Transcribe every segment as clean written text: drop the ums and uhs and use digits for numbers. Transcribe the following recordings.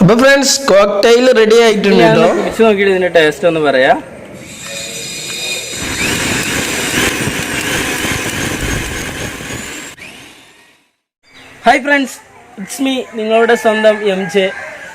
അപ്പോൾ friends cocktail ready ആയിട്ടുണ്ട് കേട്ടോ. കുടിച്ചു നോക്കിയിട്ട് ഇതിന്റെ ടേസ്റ്റ് ഒന്ന് പറയാം. ഹായ് ഫ്രണ്ട്സ്, ഇറ്റ്സ് മീ, നിങ്ങളുടെ സ്വന്തം MJ.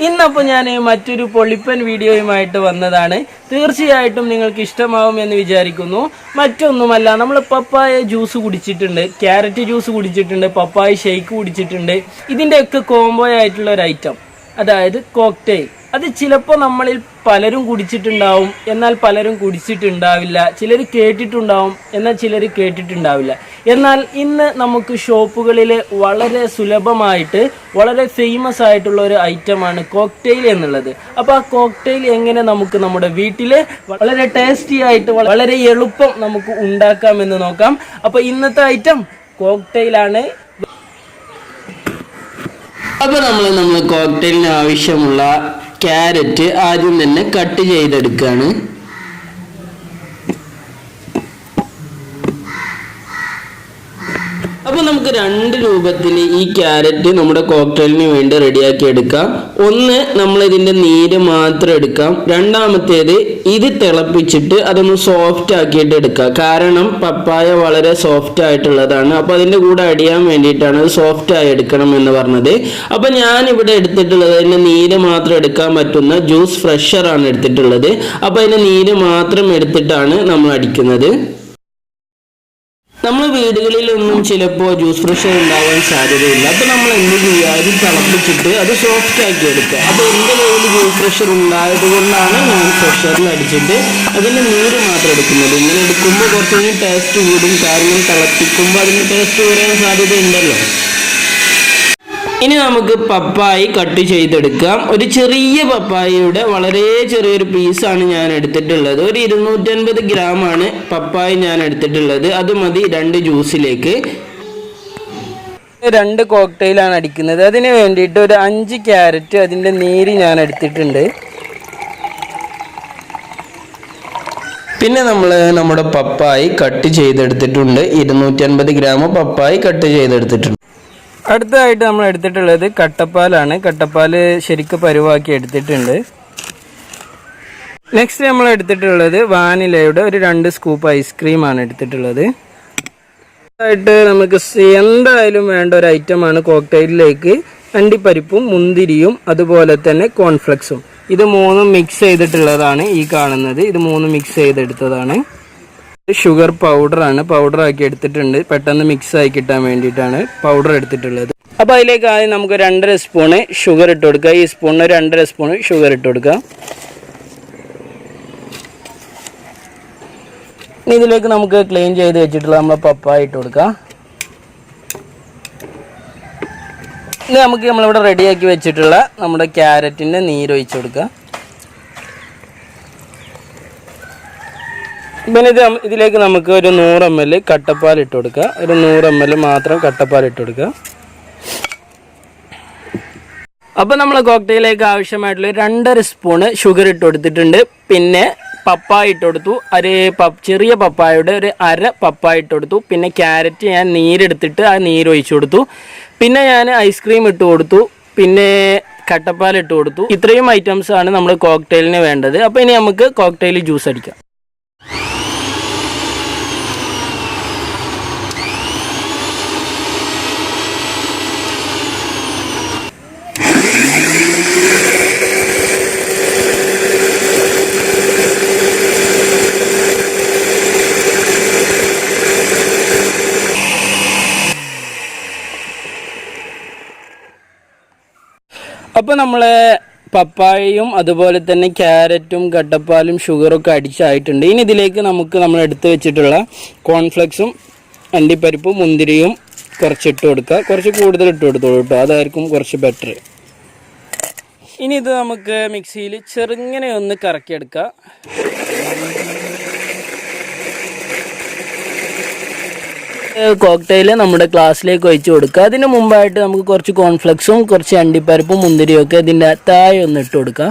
ഇന്നപ്പോൾ ഞാൻ മറ്റൊരു പൊളിപ്പൻ വീഡിയോയുമായിട്ട് വന്നതാണ്. തീർച്ചയായിട്ടും നിങ്ങൾക്ക് ഇഷ്ടമാവും എന്ന് വിചാരിക്കുന്നു. മറ്റൊന്നുമല്ല, നമ്മൾ പപ്പായ ജ്യൂസ് കുടിച്ചിട്ടുണ്ട്, ക്യാരറ്റ് ജ്യൂസ് കുടിച്ചിട്ടുണ്ട്, പപ്പായ ഷേക്ക് കുടിച്ചിട്ടുണ്ട്. ഇതിൻ്റെയൊക്കെ കോംബോ ആയിട്ടുള്ള ഒരു ഐറ്റം, അതായത് കോക്ടെയിൽ. അത് ചിലപ്പോൾ നമ്മളിൽ പലരും കുടിച്ചിട്ടുണ്ടാവും, എന്നാൽ പലരും കുടിച്ചിട്ടുണ്ടാവില്ല. ചിലർ കേട്ടിട്ടുണ്ടാവും, എന്നാൽ ചിലർ കേട്ടിട്ടുണ്ടാവില്ല. എന്നാൽ ഇന്ന് നമുക്ക് ഷോപ്പുകളിൽ വളരെ സുലഭമായിട്ട് വളരെ ഫേമസ് ആയിട്ടുള്ള ഒരു ഐറ്റമാണ് കോക്ടെയിൽ എന്നുള്ളത്. അപ്പോൾ ആ കോക്ടെയിൽ എങ്ങനെ നമുക്ക് നമ്മുടെ വീട്ടിൽ വളരെ ടേസ്റ്റി ആയിട്ട് വളരെ എളുപ്പം നമുക്ക് ഉണ്ടാക്കാമെന്ന് നോക്കാം. അപ്പോൾ ഇന്നത്തെ ഐറ്റം കോക്ടെയിലാണ്. അപ്പോൾ നമ്മൾ കോക്ടെയിലിന് ആവശ്യമുള്ള ക്യാരറ്റ് ആദ്യം തന്നെ കട്ട് ചെയ്തെടുക്കുകയാണ്. അപ്പോൾ നമുക്ക് രണ്ട് രൂപത്തിൽ ഈ ക്യാരറ്റ് നമ്മുടെ കോക്ടെയിലിന് വേണ്ടി റെഡിയാക്കി എടുക്കാം. ഒന്ന്, നമ്മളിതിൻ്റെ നീര് മാത്രം എടുക്കാം. രണ്ടാമത്തേത്, ഇത് തിളപ്പിച്ചിട്ട് അതൊന്ന് സോഫ്റ്റ് ആക്കിയിട്ട് എടുക്കാം. കാരണം പപ്പായ വളരെ സോഫ്റ്റ് ആയിട്ടുള്ളതാണ്. അപ്പോൾ അതിൻ്റെ കൂടെ അടിയാൻ വേണ്ടിയിട്ടാണ് അത് സോഫ്റ്റ് ആയി എടുക്കണം എന്ന് പറഞ്ഞത്. അപ്പോൾ ഞാനിവിടെ എടുത്തിട്ടുള്ളത് അതിൻ്റെ നീര് മാത്രം എടുക്കാൻ പറ്റുന്ന ജ്യൂസ് ഫ്രഷറാണ് എടുത്തിട്ടുള്ളത്. അപ്പോൾ അതിൻ്റെ നീര് മാത്രം എടുത്തിട്ടാണ് നമ്മൾ അടിക്കുന്നത്. നമ്മൾ വീടുകളിലൊന്നും ചിലപ്പോൾ ജ്യൂസ് ഫ്രഷർ ഉണ്ടാവാൻ സാധ്യതയില്ല. അപ്പോൾ നമ്മൾ എന്ത് ചെയ്യുക, അത് തിളപ്പിച്ചിട്ട് അത് സോഫ്റ്റ് ആക്കി എടുക്കുക. അപ്പോൾ എൻ്റെ കയ്യിൽ ജ്യൂസ് ഫ്രഷർ ഉണ്ടായത് കൊണ്ടാണ് ഞാൻ ഫ്രഷറിൽ അടിച്ചിട്ട് അതിൻ്റെ നീര് മാത്രം എടുക്കുന്നത്. ഇങ്ങനെ എടുക്കുമ്പോൾ കുറച്ചുകൂടി ടേസ്റ്റ് കൂടും. കാരണം തിളപ്പിക്കുമ്പോൾ അതിന് ടേസ്റ്റ് വരാൻ സാധ്യതയുണ്ടല്ലോ. ഇനി നമുക്ക് പപ്പായ കട്ട് ചെയ്തെടുക്കാം. ഒരു ചെറിയ പപ്പായയുടെ വളരെ ചെറിയൊരു പീസാണ് ഞാൻ എടുത്തിട്ടുള്ളത്. ഒരു 250 ഗ്രാമാണ് പപ്പായ ഞാൻ എടുത്തിട്ടുള്ളത്. അത് മതി 2 ജ്യൂസിലേക്ക്. 2 കോക്ടെയിലാണ് അടിക്കുന്നത്. അതിന് വേണ്ടിയിട്ട് ഒരു 5 ക്യാരറ്റ് അതിൻ്റെ നീര് ഞാൻ എടുത്തിട്ടുണ്ട്. പിന്നെ നമ്മുടെ പപ്പായ കട്ട് ചെയ്തെടുത്തിട്ടുണ്ട്. 250 ഗ്രാം പപ്പായ കട്ട് ചെയ്തെടുത്തിട്ടുണ്ട്. അടുത്തതായിട്ട് നമ്മൾ എടുത്തിട്ടുള്ളത് കട്ടപ്പാലാണ്. കട്ടപ്പാൽ ശരിക്കും പരുവാക്കി എടുത്തിട്ടുണ്ട്. നെക്സ്റ്റ് നമ്മൾ എടുത്തിട്ടുള്ളത് വാനിലയുടെ ഒരു 2 സ്കൂപ്പ് ഐസ്ക്രീമാണ് എടുത്തിട്ടുള്ളത്. ആയിട്ട് നമുക്ക് എന്തായാലും വേണ്ട ഒരു ഐറ്റമാണ് കോക്ടെയിലിലേക്ക് അണ്ടിപ്പരിപ്പും മുന്തിരിയും അതുപോലെ തന്നെ കോൺഫ്ലെക്സും. ഇത് 3 മിക്സ് ചെയ്തിട്ടുള്ളതാണ് ഈ കാണുന്നത്. ഇത് 3 മിക്സ് ചെയ്തെടുത്തതാണ്. ഷുഗർ പൗഡറാണ്, പൗഡറാക്കി എടുത്തിട്ടുണ്ട്. പെട്ടെന്ന് മിക്സ് ആയി കിട്ടാൻ വേണ്ടിയിട്ടാണ് പൗഡർ എടുത്തിട്ടുള്ളത്. അപ്പോൾ അതിലേക്ക് ആദ്യം നമുക്ക് 2.5 സ്പൂണ് ഷുഗർ ഇട്ട് കൊടുക്കുക. ഈ സ്പൂണിന് 2.5 സ്പൂണ് ഷുഗർ ഇട്ട് കൊടുക്കുക. ഇനി ഇതിലേക്ക് നമുക്ക് ക്ലീൻ ചെയ്ത് വെച്ചിട്ടുള്ള നമ്മളെ പപ്പായ ഇട്ട് കൊടുക്കുക. ഇനി നമുക്ക് നമ്മളിവിടെ റെഡിയാക്കി വെച്ചിട്ടുള്ള നമ്മുടെ ക്യാരറ്റിൻ്റെ നീരൊഴിച്ച് കൊടുക്കുക. പിന്നെ ഇതിലേക്ക് നമുക്ക് ഒരു 100 ml കട്ടപ്പാൽ ഇട്ട് കൊടുക്കുക. ഒരു 100 ml മാത്രം കട്ടപ്പാൽ ഇട്ട് കൊടുക്കുക. അപ്പോൾ നമ്മൾ കോക്ടെയിലേക്ക് ആവശ്യമായിട്ടുള്ള 2.5 സ്പൂണ് ഷുഗർ ഇട്ട് കൊടുത്തിട്ടുണ്ട്. പിന്നെ പപ്പായ ഇട്ട് കൊടുത്തു. ചെറിയ പപ്പായയുടെ ഒരു 1/2 പപ്പായ ഇട്ട് കൊടുത്തു. പിന്നെ ക്യാരറ്റ് ഞാൻ നീരെടുത്തിട്ട് ആ നീരൊഴിച്ച് കൊടുത്തു. പിന്നെ ഞാൻ ഐസ്ക്രീം ഇട്ട് കൊടുത്തു. പിന്നെ കട്ടപ്പാൽ ഇട്ട് കൊടുത്തു. ഇത്രയും ഐറ്റംസ് ആണ് നമ്മൾ കോക്ടെയിലിന് വേണ്ടത്. അപ്പോൾ ഇനി നമുക്ക് കോക്ടെയിൽ ജ്യൂസ് അടിക്കാം. അപ്പോൾ നമ്മൾ പപ്പായയും അതുപോലെ തന്നെ ക്യാരറ്റും കട്ടപ്പാലും ഷുഗറൊക്കെ അടിച്ചായിട്ടുണ്ട്. ഇനി ഇതിലേക്ക് നമ്മൾ എടുത്ത് വെച്ചിട്ടുള്ള കോൺഫ്ലെക്സും അണ്ടിപ്പരിപ്പും മുന്തിരിയും കുറച്ചിട്ട് കൊടുക്കുക. കുറച്ച് കൂടുതൽ ഇട്ട് കൊടുത്തോളൂ കേട്ടോ, അതായിരിക്കും കുറച്ച് ബെറ്റർ. ഇനി ഇത് നമുക്ക് മിക്സിയിൽ ചെറുങ്ങനെ ഒന്ന് കറക്കിയെടുക്കുക. കോക്ടെയിൽ നമ്മുടെ ഗ്ലാസ്സിലേക്ക് ഒഴിച്ച് കൊടുക്കുക. അതിന് മുമ്പായിട്ട് നമുക്ക് കുറച്ച് കോൺഫ്ലെക്സും കുറച്ച് അണ്ടിപ്പരിപ്പും മുന്തിരിയും ഒക്കെ ഇതിൻ്റെ താഴെ ഒന്ന് ഇട്ട് കൊടുക്കുക.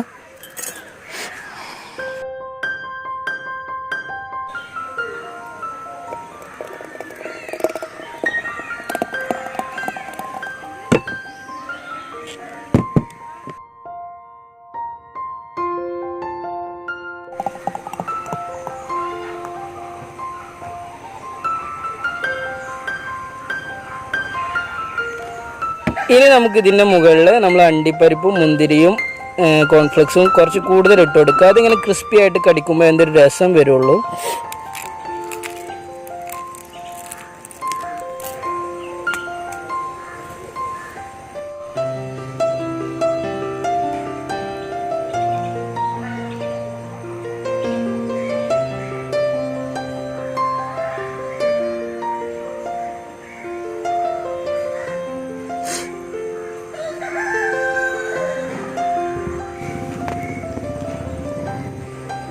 ഇനി നമുക്ക് ഇതിൻ്റെ മുകളിൽ നമ്മൾ അണ്ടിപ്പരിപ്പും മുന്തിരിയും കോൺഫ്ലെക്സും കുറച്ച് കൂടുതൽ ഇട്ട് കൊടുക്കുക. അതിങ്ങനെ ക്രിസ്പി ആയിട്ട് കടിക്കുമ്പോൾ എന്തൊരു രസം വരുള്ളൂ.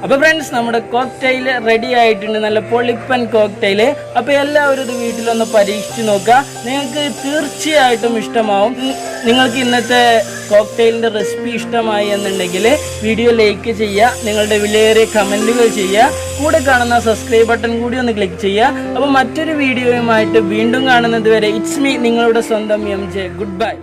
അപ്പോൾ ഫ്രണ്ട്സ്, നമ്മുടെ കോക്ടെയിൽ റെഡി ആയിട്ടുണ്ട്. നല്ല പൊളിപ്പൻ കോക്ടെയിൽ. അപ്പോൾ എല്ലാവരും ഇത് വീട്ടിലൊന്ന് പരീക്ഷിച്ച് നോക്കുക. നിങ്ങൾക്ക് തീർച്ചയായിട്ടും ഇഷ്ടമാവും. നിങ്ങൾക്ക് ഇന്നത്തെ കോക്ടെയിലിൻ്റെ റെസിപ്പി ഇഷ്ടമായി എന്നുണ്ടെങ്കിൽ വീഡിയോ ലൈക്ക് ചെയ്യുക, നിങ്ങളുടെ വിലയേറിയ കമൻറ്റുകൾ ചെയ്യുക, കൂടെ കാണുന്ന സബ്സ്ക്രൈബ് ബട്ടൺ കൂടി ഒന്ന് ക്ലിക്ക് ചെയ്യുക. അപ്പോൾ മറ്റൊരു വീഡിയോയുമായിട്ട് വീണ്ടും കാണുന്നത് വരെ ഇറ്റ്സ് മീ, നിങ്ങളുടെ സ്വന്തം MJ. Good bye.